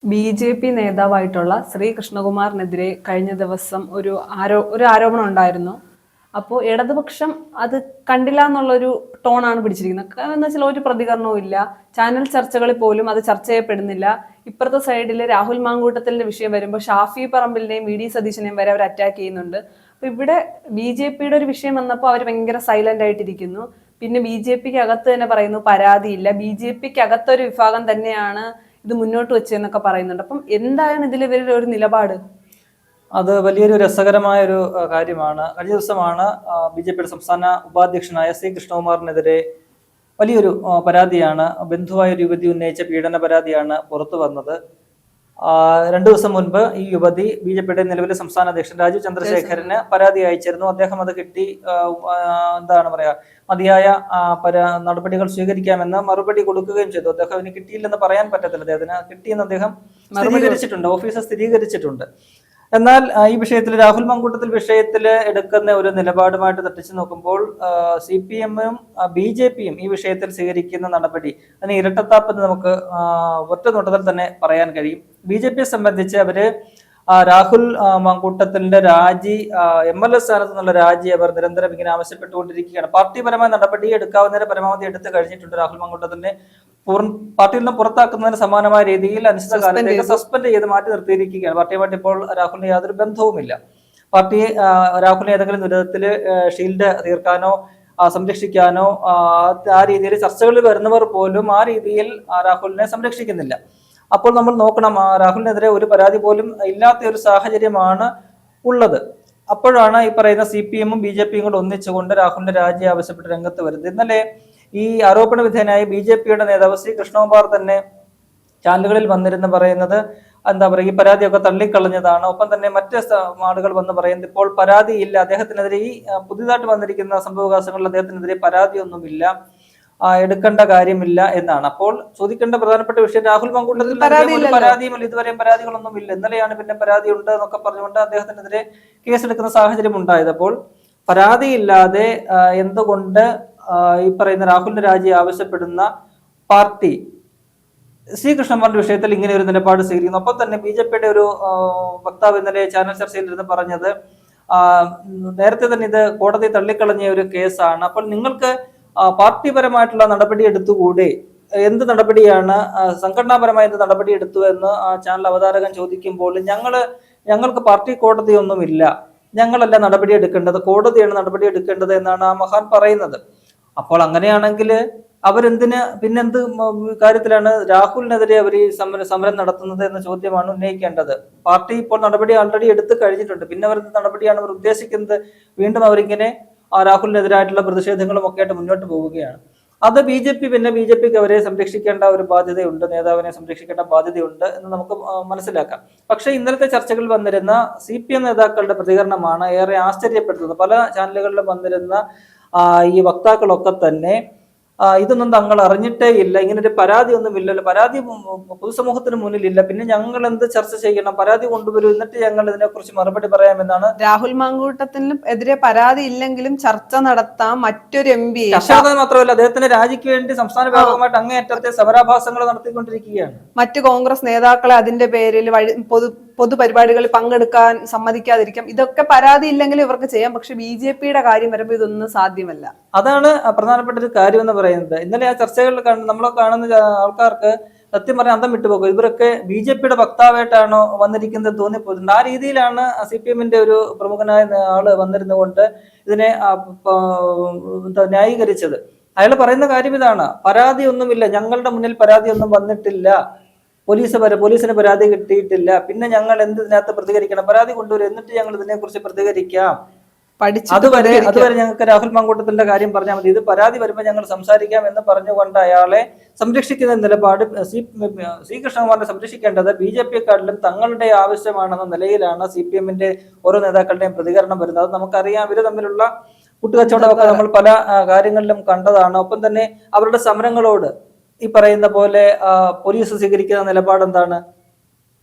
BJP. നേതാവായിട്ടുള്ള Shri കൃഷ്ണകുമാറിനെതിരെ കഴിഞ്ഞ ദിവസം ഒരു ആരോപണം ഉണ്ടായിരുന്നു. അപ്പോൾ ഇടതുപക്ഷം അത് കണ്ടില്ല എന്നുള്ളൊരു ടോണാണ് പിടിച്ചിരിക്കുന്നത്. കാരണം എന്താ വെച്ചാൽ ഒരു പ്രതികരണവും ഇല്ല. ചാനൽ ചർച്ചകളിൽ പോലും അത് ചർച്ച ചെയ്യപ്പെടുന്നില്ല. ഇപ്പുറത്തെ സൈഡിൽ രാഹുൽ മാങ്കൂട്ടത്തിന്റെ വിഷയം വരുമ്പോൾ ഷാഫി പറമ്പിലിനെയും വി.ഡി. സതീശനെയും വരെ അവർ അറ്റാക്ക് ചെയ്യുന്നുണ്ട്. അപ്പൊ ഇവിടെ ബി.ജെ.പിയുടെ ഒരു വിഷയം വന്നപ്പോൾ അവർ ഭയങ്കര സൈലന്റ് ആയിട്ടിരിക്കുന്നു. പിന്നെ ബി.ജെ.പിക്ക് അകത്ത് തന്നെ പറയുന്നു പരാതിയില്ല. ബി.ജെ.പിക്ക് അകത്തൊരു വിഭാഗം തന്നെയാണ് ഇത് മുന്നോട്ട് വെച്ചെന്നൊക്കെ പറയുന്നുണ്ട്. അപ്പം എന്താണ് ഇതിൽ ഇവരുടെ ഒരു നിലപാട്? അത് വലിയൊരു രസകരമായ ഒരു കാര്യമാണ്. കഴിഞ്ഞ ദിവസമാണ് ബി.ജെ.പിയുടെ സംസ്ഥാന ഉപാധ്യക്ഷനായ ശ്രീ കൃഷ്ണകുമാറിനെതിരെ വലിയൊരു പരാതിയാണ്, ബന്ധുവായ ഒരു യുവതി ഉന്നയിച്ച പീഡന പരാതിയാണ് പുറത്തു വന്നത്. 2 ദിവസം മുൻപ് ഈ യുവതി ബി.ജെ.പിയുടെ നിലവിലെ സംസ്ഥാന അധ്യക്ഷൻ രാജീവ് ചന്ദ്രശേഖരന് പരാതി അയച്ചിരുന്നു. അദ്ദേഹം അത് കിട്ടി, എന്താണ് പറയാ, മതിയായ നടപടികൾ സ്വീകരിക്കാമെന്ന് മറുപടി കൊടുക്കുകയും ചെയ്തു. അദ്ദേഹത്തിന് കിട്ടിയില്ലെന്ന് പറയാൻ പറ്റത്തില്ല, അദ്ദേഹത്തിന് കിട്ടിയെന്ന് അദ്ദേഹം സ്ഥിരീകരിച്ചിട്ടുണ്ട്, ഓഫീസർ സ്ഥിരീകരിച്ചിട്ടുണ്ട്. എന്നാൽ ഈ വിഷയത്തിൽ രാഹുൽ മാങ്കൂട്ടത്തിൽ വിഷയത്തിൽ എടുക്കുന്ന ഒരു നിലപാടുമായിട്ട് തട്ടിച്ചു നോക്കുമ്പോൾ CPM-ഉം ബി.ജെ.പിയും ഈ വിഷയത്തിൽ സ്വീകരിക്കുന്ന നടപടി അതിന് ഇരട്ടത്താപ്പെന്ന് നമുക്ക് ഒറ്റ നോട്ടത്തിൽ തന്നെ പറയാൻ കഴിയും. ബി.ജെ.പിയെ സംബന്ധിച്ച് അവര് രാഹുൽ മാങ്കൂട്ടത്തിന്റെ രാജി, MLA സ്ഥാനത്ത് നിന്നുള്ള രാജി അവർ നിരന്തരം ഇങ്ങനെ ആവശ്യപ്പെട്ടുകൊണ്ടിരിക്കുകയാണ്. പാർട്ടിപരമായ നടപടി എടുക്കാവുന്നതിന് പരമാവധി എടുത്തു കഴിഞ്ഞിട്ടുണ്ട്. രാഹുൽ മാങ്കൂട്ടത്തിന്റെ പാർട്ടിയിൽ നിന്ന് പുറത്താക്കുന്നതിന് സമാനമായ രീതിയിൽ അനിശ്ചിതകാലത്തേക്ക് സസ്പെൻഡ് ചെയ്ത് മാറ്റി നിർത്തിയിരിക്കുകയാണ്. പാർട്ടിയുമായിട്ട് ഇപ്പോൾ രാഹുലിന് യാതൊരു ബന്ധവുമില്ല. പാർട്ടി രാഹുലിനെ ഏതെങ്കിലും വിധത്തിൽ ഷീൽഡ് തീർക്കാനോ സംരക്ഷിക്കാനോ ആ രീതിയിൽ ചർച്ചകളിൽ വരുന്നവർ പോലും ആ രീതിയിൽ രാഹുലിനെ സംരക്ഷിക്കുന്നില്ല. അപ്പോൾ നമ്മൾ നോക്കണം, രാഹുലിനെതിരെ ഒരു പരാതി പോലും ഇല്ലാത്ത ഒരു സാഹചര്യമാണ് ഉള്ളത്. അപ്പോഴാണ് ഈ പറയുന്ന CPM-ഉം ബി.ജെ.പിയും കൂടെ ഒന്നിച്ചുകൊണ്ട് രാഹുലിന്റെ രാജി ആവശ്യപ്പെട്ട് രംഗത്ത് വരുന്നത്. ഇന്നലെ ഈ ആരോപണ വിധേയനായ ബി.ജെ.പിയുടെ നേതാവ് ശ്രീ കൃഷ്ണകുമാർ തന്നെ ചാനലുകളിൽ വന്നിരുന്ന് പറയുന്നത് എന്താ പറയുക, ഈ പരാതിയൊക്കെ തള്ളിക്കളഞ്ഞതാണ്. ഒപ്പം തന്നെ മറ്റ് ആളുകൾ വന്ന് പറയുന്നത് ഇപ്പോൾ പരാതിയില്ല, അദ്ദേഹത്തിനെതിരെ ഈ പുതിയതായിട്ട് വന്നിരിക്കുന്ന സംഭവവികാസങ്ങളിൽ അദ്ദേഹത്തിനെതിരെ പരാതിയൊന്നുമില്ല, എടുക്കേണ്ട കാര്യമില്ല എന്നാണ്. അപ്പോൾ ചോദിക്കേണ്ട പ്രധാനപ്പെട്ട വിഷയം, രാഹുൽ മാങ്കൂട്ടത്തിൽ പരാതിയുമില്ല, ഇതുവരെയും പരാതികളൊന്നും ഇല്ല. ഇന്നലെയാണ് പിന്നെ പരാതി ഉണ്ട് എന്നൊക്കെ പറഞ്ഞുകൊണ്ട് അദ്ദേഹത്തിനെതിരെ കേസെടുക്കുന്ന സാഹചര്യം ഉണ്ടായത്. അപ്പോൾ പരാതിയില്ലാതെ എന്തുകൊണ്ട് ഈ പറയുന്ന രാഹുലിന്റെ രാജി ആവശ്യപ്പെടുന്ന പാർട്ടി ശ്രീ കൃഷ്ണകുമാറിന്റെ വിഷയത്തിൽ ഇങ്ങനെ ഒരു നിലപാട് സ്വീകരിക്കുന്നു? ഒപ്പം തന്നെ ബി.ജെ.പിയുടെ ഒരു വക്താവ് ഇന്നലെ ചാനൽ ചർച്ചയിൽ ഇരുന്ന് പറഞ്ഞത്, നേരത്തെ തന്നെ ഇത് കോടതി തള്ളിക്കളഞ്ഞ ഒരു കേസാണ്, അപ്പോൾ നിങ്ങൾക്ക് പാർട്ടിപരമായിട്ടുള്ള നടപടി എടുത്തുകൂടെ, എന്ത് നടപടിയാണ്, സംഘടനാപരമായ എന്ത് നടപടി എടുത്തു എന്ന് ചാനൽ അവതാരകൻ ചോദിക്കുമ്പോൾ ഞങ്ങൾക്ക് പാർട്ടി കോടതിയൊന്നുമില്ല, ഞങ്ങളല്ല നടപടി എടുക്കേണ്ടത്, കോടതിയാണ് നടപടി എടുക്കേണ്ടത് എന്നാണ് ആ മഹാൻ പറയുന്നത്. അപ്പോൾ അങ്ങനെയാണെങ്കിൽ പിന്നെന്ത് കാര്യത്തിലാണ് രാഹുലിനെതിരെ അവർ ഈ സമരം നടത്തുന്നത് എന്ന ചോദ്യമാണ് ഉന്നയിക്കേണ്ടത്. പാർട്ടി ഇപ്പോൾ നടപടി ആൾറെഡി എടുത്തു കഴിഞ്ഞിട്ടുണ്ട്, പിന്നെ അവർ നടപടിയാണ് അവർ ഉദ്ദേശിക്കുന്നത്? വീണ്ടും അവരിങ്ങനെ രാഹുലിനെതിരായിട്ടുള്ള പ്രതിഷേധങ്ങളും ഒക്കെ ആയിട്ട് മുന്നോട്ട് പോവുകയാണ്. അത് ബി.ജെ.പിക്ക് അവരെ സംരക്ഷിക്കേണ്ട ഒരു ബാധ്യതയുണ്ട്, നേതാവിനെ സംരക്ഷിക്കേണ്ട ബാധ്യതയുണ്ട് എന്ന് നമുക്ക് മനസ്സിലാക്കാം. പക്ഷേ ഇന്നലത്തെ ചർച്ചകളിൽ വന്നിരുന്ന CPM നേതാക്കളുടെ പ്രതികരണമാണ് ഏറെ ആശ്ചര്യപ്പെടുത്തുന്നത്. പല ചാനലുകളിലും വന്നിരുന്ന ഈ വക്താക്കളൊക്കെ തന്നെ ഇതൊന്നും തങ്ങൾ അറിഞ്ഞിട്ടേ ഇല്ല, ഇങ്ങനെ ഒരു പരാതി ഒന്നും ഇല്ലല്ലോ, പരാതി പൊതുസമൂഹത്തിന് മുന്നിലില്ല, പിന്നെ ഞങ്ങൾ എന്ത് ചർച്ച ചെയ്യണം, പരാതി കൊണ്ടുവരൂ, എന്നിട്ട് ഞങ്ങൾ ഇതിനെക്കുറിച്ച് മറുപടി പറയാമെന്നാണ്. രാഹുൽ മാങ്കൂട്ടത്തിന് എതിരെ പരാതി ഇല്ലെങ്കിലും ചർച്ച നടത്താം, മറ്റൊരു MP മാത്രമല്ല അദ്ദേഹത്തിന്റെ രാജിക്ക് വേണ്ടി സംസ്ഥാന വ്യാപകമായിട്ട് അങ്ങേയറ്റത്തെ സമരാഭാസങ്ങൾ നടത്തിക്കൊണ്ടിരിക്കുകയാണ്. മറ്റു കോൺഗ്രസ് നേതാക്കളെ അതിന്റെ പേരിൽ പൊതുപരിപാടികളിൽ പങ്കെടുക്കാൻ സമ്മതിക്കാതിരിക്കാം, ഇതൊക്കെ പരാതി ഇല്ലെങ്കിൽ ഇവർക്ക് ചെയ്യാം. പക്ഷെ ബി.ജെ.പിയുടെ കാര്യം വരുമ്പോൾ ഇതൊന്നും സാധ്യമല്ല. അതാണ് പ്രധാനപ്പെട്ട ഒരു കാര്യം എന്ന് പറയുന്നത്. ഇന്നലെ ആ ചർച്ചകളിൽ നമ്മളെ കാണുന്ന ആൾക്കാർക്ക് സത്യം പറഞ്ഞാൽ അന്തം വിട്ടുപോകും. ഇവരൊക്കെ ബി.ജെ.പിയുടെ വക്താവായിട്ടാണോ വന്നിരിക്കുന്നത് തോന്നിപ്പോയിട്ടുണ്ട്. ആ രീതിയിലാണ് CPM-ന്റെ ഒരു പ്രമുഖനായ ആള് വന്നിരുന്നുകൊണ്ട് ഇതിനെ ന്യായീകരിച്ചത്. അയാൾ പറയുന്ന കാര്യം ഇതാണ്, പരാതിയൊന്നുമില്ല, ഞങ്ങളുടെ മുന്നിൽ പരാതിയൊന്നും വന്നിട്ടില്ല, പോലീസിന് പരാതി കിട്ടിയിട്ടില്ല, പിന്നെ ഞങ്ങൾ എന്തിനകത്ത് പ്രതികരിക്കണം, പരാതി കൊണ്ടുവരും, എന്നിട്ട് ഞങ്ങൾ ഇതിനെക്കുറിച്ച് പ്രതികരിക്കാം, അതുവരെ ഞങ്ങൾക്ക് രാഹുൽ മാങ്കൂട്ടത്തിന്റെ കാര്യം പറഞ്ഞാൽ മതി, ഇത് പരാതി വരുമ്പോൾ ഞങ്ങൾ സംസാരിക്കാം എന്ന് പറഞ്ഞുകൊണ്ട് അയാളെ സംരക്ഷിക്കുന്ന നിലപാട് ശ്രീ കൃഷ്ണകുമാറിനെ സംരക്ഷിക്കേണ്ടത് ബി.ജെ.പിയെക്കാട്ടിലും തങ്ങളുടെ ആവശ്യമാണെന്ന നിലയിലാണ് CPM-ന്റെ ഓരോ നേതാക്കളുടെയും പ്രതികരണം വരുന്നത്. അത് നമുക്കറിയാം, ഇവര് തമ്മിലുള്ള കൂട്ടുകച്ചവടമൊക്കെ നമ്മൾ പല കാര്യങ്ങളിലും കണ്ടതാണ്. ഒപ്പം തന്നെ അവരുടെ സമരങ്ങളോട് ഈ പറയുന്ന പോലെ പോലീസ് സ്വീകരിക്കുന്ന നിലപാട് എന്താണ്?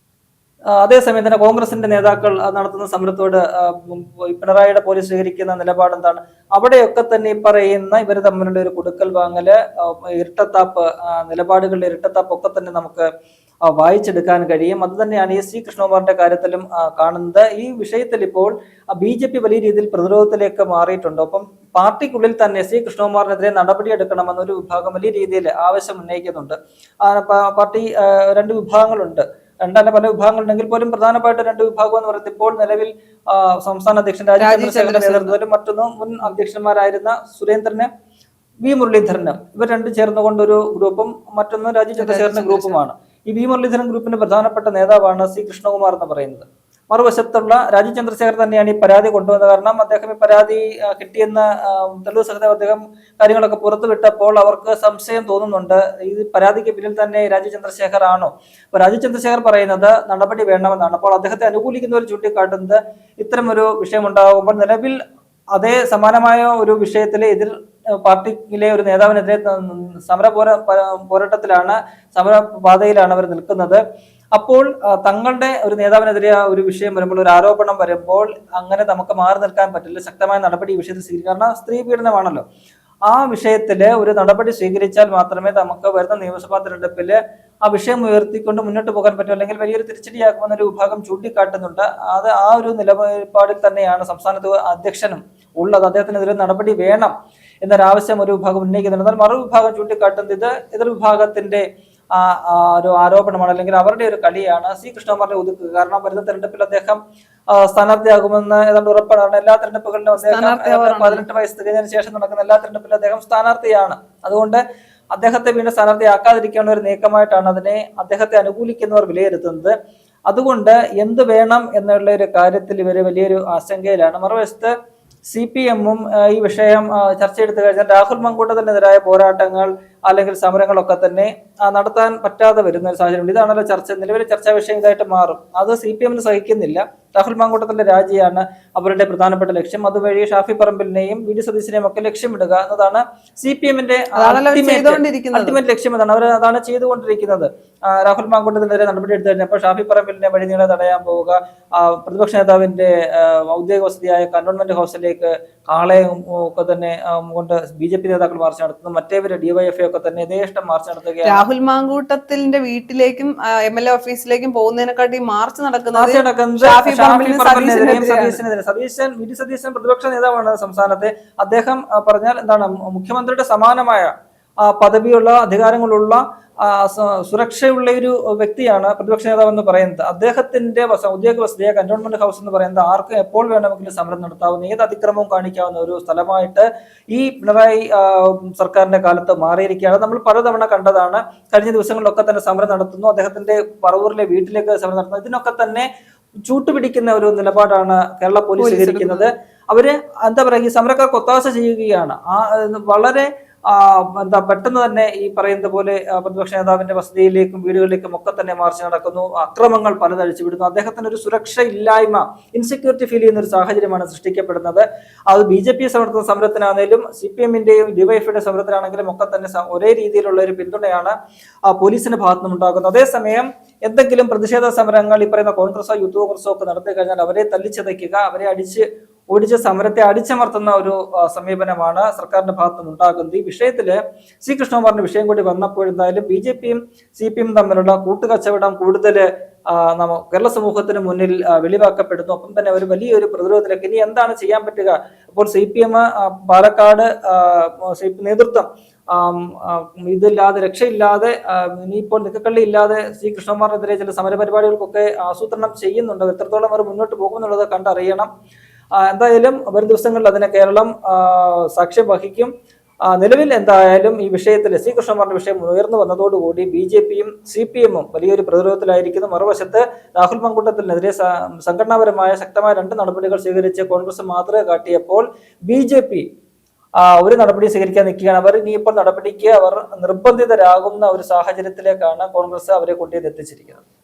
അതേസമയം തന്നെ കോൺഗ്രസിന്റെ നേതാക്കൾ നടത്തുന്ന സമരത്തോട് പിണറായിയുടെ പോലീസ് സ്വീകരിക്കുന്ന നിലപാട് എന്താണ്? അവിടെയൊക്കെ തന്നെ ഈ പറയുന്ന ഇവർ തമ്മിലുള്ള ഒരു കൊടുക്കൽ വാങ്ങല്, ഇരട്ടത്താപ്പ്, നിലപാടുകളുടെ ഇരട്ടത്താപ്പ് ഒക്കെ തന്നെ നമുക്ക് വായിച്ചെടുക്കാൻ കഴിയും. അത് തന്നെയാണ് ഈ സി കൃഷ്ണകുമാറിന്റെ കാര്യത്തിലും കാണുന്നത്. ഈ വിഷയത്തിൽ ഇപ്പോൾ BJP വലിയ രീതിയിൽ പ്രതിരോധത്തിലേക്ക് മാറിയിട്ടുണ്ട്. ഒപ്പം പാർട്ടിക്കുള്ളിൽ തന്നെ സി കൃഷ്ണകുമാറിനെതിരെ നടപടിയെടുക്കണമെന്ന ഒരു വിഭാഗം വലിയ രീതിയിൽ ആവശ്യം ഉന്നയിക്കുന്നുണ്ട്. പാർട്ടി രണ്ട് വിഭാഗങ്ങളുണ്ട്, രണ്ടല്ല പല വിഭാഗങ്ങളുണ്ടെങ്കിൽ പോലും പ്രധാനമായിട്ട് രണ്ട് വിഭാഗം എന്ന് പറയുന്നത് ഇപ്പോൾ നിലവിൽ സംസ്ഥാന അധ്യക്ഷൻ രാജീവ് ചന്ദ്രശേഖരന്റെ നേതൃത്വത്തിലും മറ്റൊന്ന് മുൻ അധ്യക്ഷന്മാരായിരുന്ന സുരേന്ദ്രന്, വി മുരളീധരനും, ഇവർ രണ്ടും ചേർന്നുകൊണ്ട് ഒരു ഗ്രൂപ്പും മറ്റൊന്ന് രാജീവ് ചന്ദ്രശേഖരന്റെ ഗ്രൂപ്പുമാണ്. ഈ വി മുരളീധരൻ ഗ്രൂപ്പിന്റെ പ്രധാനപ്പെട്ട നേതാവാണ് സി കൃഷ്ണകുമാർ എന്ന് പറയുന്നത്. മറുവശത്തുള്ള രാജീവ് ചന്ദ്രശേഖർ തന്നെയാണ് ഈ പരാതി കൊണ്ടുവന്നത്. കാരണം അദ്ദേഹം ഈ പരാതി കിട്ടിയെന്ന തെളിവ് സഹിതം അദ്ദേഹം കാര്യങ്ങളൊക്കെ പുറത്തുവിട്ടപ്പോൾ അവർക്ക് സംശയം തോന്നുന്നുണ്ട്, ഈ പരാതിക്ക് പിന്നിൽ തന്നെ രാജീവ് ചന്ദ്രശേഖർ ആണോ? അപ്പൊ രാജീവ് ചന്ദ്രശേഖർ പറയുന്നത് നടപടി വേണമെന്നാണ്. അപ്പോൾ അദ്ദേഹത്തെ അനുകൂലിക്കുന്നവർ ചൂണ്ടിക്കാട്ടുന്നത് ഇത്തരം ഒരു വിഷയം ഉണ്ടാകുമ്പോൾ നിലവിൽ അതേ സമാനമായ ഒരു വിഷയത്തിൽ എതിർ പാർട്ടിയിലെ ഒരു നേതാവിനെതിരെ പോരാട്ടത്തിലാണ്, സമരപാതയിലാണ് അവർ നിൽക്കുന്നത്. അപ്പോൾ തങ്ങളുടെ ഒരു നേതാവിനെതിരെ ഒരു വിഷയം വരുമ്പോൾ, ഒരു ആരോപണം വരുമ്പോൾ അങ്ങനെ നമുക്ക് മാറി നിൽക്കാൻ പറ്റില്ല, ശക്തമായ നടപടി ഈ വിഷയത്തിൽ സ്വീകരിക്കും. കാരണം സ്ത്രീ പീഡനമാണല്ലോ. ആ വിഷയത്തില് ഒരു നടപടി സ്വീകരിച്ചാൽ മാത്രമേ നമുക്ക് വരുന്ന നിയമസഭാ തെരഞ്ഞെടുപ്പില് ആ വിഷയം ഉയർത്തിക്കൊണ്ട് മുന്നോട്ട് പോകാൻ പറ്റും, അല്ലെങ്കിൽ വലിയൊരു തിരിച്ചടിയാക്കുമെന്നൊരു വിഭാഗം ചൂണ്ടിക്കാട്ടുന്നുണ്ട്. അത് ആ ഒരു നിലപാടിൽ തന്നെയാണ് സംസ്ഥാനത്ത് അധ്യക്ഷനും ഉള്ളത്. അദ്ദേഹത്തിനെതിരെ നടപടി വേണം എന്നൊരാവശ്യം ഒരു വിഭാഗം ഉന്നയിക്കുന്നുണ്ട്. എന്നാൽ മറുവിഭാഗം ചൂണ്ടിക്കാട്ടുന്നത് ഇത് എതിർ വിഭാഗത്തിന്റെ ഒരു ആരോപണമാണ്, അല്ലെങ്കിൽ അവരുടെ ഒരു കളിയാണ് സി കൃഷ്ണകുമാറിനെ ഒതുക്കുക. കാരണം വരുന്ന തെരഞ്ഞെടുപ്പിൽ അദ്ദേഹം സ്ഥാനാർത്ഥിയാകുമെന്ന് ഏതാണ്ട് ഉറപ്പാണ്. എല്ലാ തെരഞ്ഞെടുപ്പുകളിലും അദ്ദേഹം 18 വയസ്സ് തികഞ്ഞതിന് ശേഷം നടക്കുന്ന എല്ലാ തെരഞ്ഞെടുപ്പിലും അദ്ദേഹം സ്ഥാനാർത്ഥിയാണ്. അതുകൊണ്ട് അദ്ദേഹത്തെ വീണ്ടും സ്ഥാനാർത്ഥിയാക്കാതിരിക്കാനുള്ള ഒരു നീക്കമായിട്ടാണ് അതിനെ അദ്ദേഹത്തെ അനുകൂലിക്കുന്നവർ വിലയിരുത്തുന്നത്. അതുകൊണ്ട് എന്ത് വേണം എന്നുള്ള ഒരു കാര്യത്തിൽ ഇവര് വലിയൊരു ആശങ്കയിലാണ്. മറുവശത്ത് CPM-ഉം ഈ വിഷയം ചർച്ചയെടുത്തു കഴിഞ്ഞാൽ രാഹുൽ മങ്കൂട്ടത്തിനെതിരായ പോരാട്ടങ്ങൾ അല്ലെങ്കിൽ സമരങ്ങളൊക്കെ തന്നെ നടത്താൻ പറ്റാതെ വരുന്ന ഒരു സാഹചര്യം. ഇതാണല്ലോ നിലവിലെ ചർച്ചാ വിഷയം ഇതായിട്ട് മാറും. അത് CPM-ന് സഹിക്കുന്നില്ല. രാഹുൽ മാങ്കൂട്ടത്തിന്റെ രാജിയാണ് അവരുടെ പ്രധാനപ്പെട്ട ലക്ഷ്യം. അതുവഴി ഷാഫി പറമ്പിലിനെയും VD സതീശനെയും ഒക്കെ ലക്ഷ്യമിടുക എന്നതാണ് CPM-ന്റെ അൾട്ടിമേറ്റ് ലക്ഷ്യം. എന്നാണ് അവർ അതാണ് ചെയ്തുകൊണ്ടിരിക്കുന്നത്. രാഹുൽ മാങ്കൂട്ടത്തിനെതിരെ നടപടി എടുത്തു കഴിഞ്ഞപ്പോൾ ഷാഫി പറമ്പിലിനെ വഴിനീളെ തടയാൻ പോവുക, പ്രതിപക്ഷ നേതാവിന്റെ ഔദ്യോഗിക വസതിയായ കന്റോൺമെന്റ് ഹൗസിലേക്ക് കാളയും ഒക്കെ തന്നെ കൊണ്ട് BJP നേതാക്കൾ മാർച്ച് നടത്തുന്നു. മറ്റേവര് DYFI ഒക്കെ തന്നെ യഥേഷ്ടം മാർച്ച് നടത്തുകയാണ്. രാഹുൽ മാങ്കൂട്ടത്തിന്റെ വീട്ടിലേക്കും MLA ഓഫീസിലേക്കും പോകുന്നതിനെക്കാട്ടി മാർച്ച് നടക്കുന്നത് VD സതീശൻ പ്രതിപക്ഷ നേതാവാണ് സംസ്ഥാനത്തെ. അദ്ദേഹം പറഞ്ഞാൽ എന്താണ്, മുഖ്യമന്ത്രിയുടെ സമാനമായ പദവിയുള്ള അധികാരങ്ങളുള്ള സുരക്ഷയുള്ള ഒരു വ്യക്തിയാണ് പ്രതിപക്ഷ നേതാവ് എന്ന് പറയുന്നത്. അദ്ദേഹത്തിന്റെ ഔദ്യോഗിക വസതിയായ കന്റോൺമെന്റ് ഹൗസ് എന്ന് പറയുന്നത് ആർക്കും എപ്പോൾ വേണമെങ്കിലും സമരം നടത്താവുന്ന, ഏത് അതിക്രമവും കാണിക്കാവുന്ന ഒരു സ്ഥലമായിട്ട് ഈ പിണറായി സർക്കാരിന്റെ കാലത്ത് മാറിയിരിക്കുകയാണ്. നമ്മൾ പലതവണ കണ്ടതാണ്. കഴിഞ്ഞ ദിവസങ്ങളിലൊക്കെ തന്നെ സമരം നടത്തുന്നു, അദ്ദേഹത്തിന്റെ പറവൂരിലെ വീട്ടിലേക്ക് സമരം നടത്തുന്നു. ഇതിനൊക്കെ തന്നെ ചൂട്ടുപിടിക്കുന്ന ഒരു നിലപാടാണ് കേരള പോലീസ് സ്വീകരിക്കുന്നത്. അവര് എന്താ പറയുക, ഈ സമരക്കാർക്ക് ഒത്താശ ചെയ്യുകയാണ്. വളരെ പെട്ടെന്ന് തന്നെ ഈ പറയുന്നത് പോലെ പ്രതിപക്ഷ നേതാവിന്റെ വസതിയിലേക്കും വീടുകളിലേക്കും ഒക്കെ തന്നെ മാർച്ച് നടക്കുന്നു, അക്രമങ്ങൾ പലത് അഴിച്ചുവിടുന്നു. അദ്ദേഹത്തിന് ഒരു സുരക്ഷ ഇല്ലായ്മ, ഇൻസെക്യൂരിറ്റി ഫീൽ ചെയ്യുന്ന ഒരു സാഹചര്യമാണ് സൃഷ്ടിക്കപ്പെടുന്നത്. അത് BJP നടത്തുന്ന സമരത്തിനാണെങ്കിലും CPM-ന്റെയും DYFI-യുടെ സമരത്തിനാണെങ്കിലും ഒക്കെ തന്നെ ഒരേ രീതിയിലുള്ള ഒരു പിന്തുണയാണ് പോലീസിന്റെ ഭാഗത്തുനിന്നും ഉണ്ടാകുന്നത്. അതേസമയം എന്തെങ്കിലും പ്രതിഷേധ സമരങ്ങൾ ഈ പറയുന്ന കോൺഗ്രസോ യൂത്ത് കോൺഗ്രസോ ഒക്കെ നടത്തി കഴിഞ്ഞാൽ അവരെ തല്ലിച്ചതയ്ക്കുക, അവരെ ഓടിച്ച് സമരത്തെ അടിച്ചമർത്തുന്ന ഒരു സമീപനമാണ് സർക്കാരിന്റെ ഭാഗത്തുനിന്ന് ഉണ്ടാകുന്നത്. ഈ വിഷയത്തില് സി കൃഷ്ണകുമാറിന്റെ വിഷയം കൂടി വന്നപ്പോഴെന്തായാലും BJP-യും CPM-ഉം തമ്മിലുള്ള കൂട്ടുകച്ചവടം കൂടുതൽ കേരള സമൂഹത്തിന് മുന്നിൽ വെളിവാക്കപ്പെടുന്നു. ഒപ്പം തന്നെ ഒരു വലിയൊരു പ്രതിരോധത്തിലേക്ക് ഇനി എന്താണ് ചെയ്യാൻ പറ്റുക? അപ്പോൾ CPM പാലക്കാട് നേതൃത്വം ഇതില്ലാതെ, രക്ഷയില്ലാതെ, ഇനിയിപ്പോൾ നിക്കക്കള്ളി ഇല്ലാതെ സി കൃഷ്ണകുമാറിനെതിരെ ചില സമരപരിപാടികൾക്കൊക്കെ ആസൂത്രണം ചെയ്യുന്നുണ്ട്. എത്രത്തോളം അവർ മുന്നോട്ട് പോകുമെന്നുള്ളത് കണ്ടറിയണം. എന്തായാലും വരും ദിവസങ്ങളിൽ അതിനെ കേരളം സാക്ഷ്യം വഹിക്കും. നിലവിൽ എന്തായാലും ഈ വിഷയത്തിൽ സി കൃഷ്ണകുമാറിന്റെ വിഷയം ഉയർന്നു വന്നതോടുകൂടി BJP-യും CPM-ഉം വലിയൊരു പ്രതിരോധത്തിലായിരിക്കുന്നു. മറുവശത്ത് രാഹുൽ മങ്കൂട്ടത്തിനെതിരെ സംഘടനാപരമായ ശക്തമായ 2 നടപടികൾ സ്വീകരിച്ച് കോൺഗ്രസ് മാതൃക കാട്ടിയപ്പോൾ BJP ഒരു നടപടി സ്വീകരിക്കാൻ നിൽക്കുകയാണ്. അവർ ഇനിയിപ്പോൾ നടപടിക്ക് അവർ നിർബന്ധിതരാകുന്ന ഒരു സാഹചര്യത്തിലേക്കാണ് കോൺഗ്രസ് അവരെ കൊണ്ടുവന്ന് എത്തിച്ചിരിക്കുന്നത്.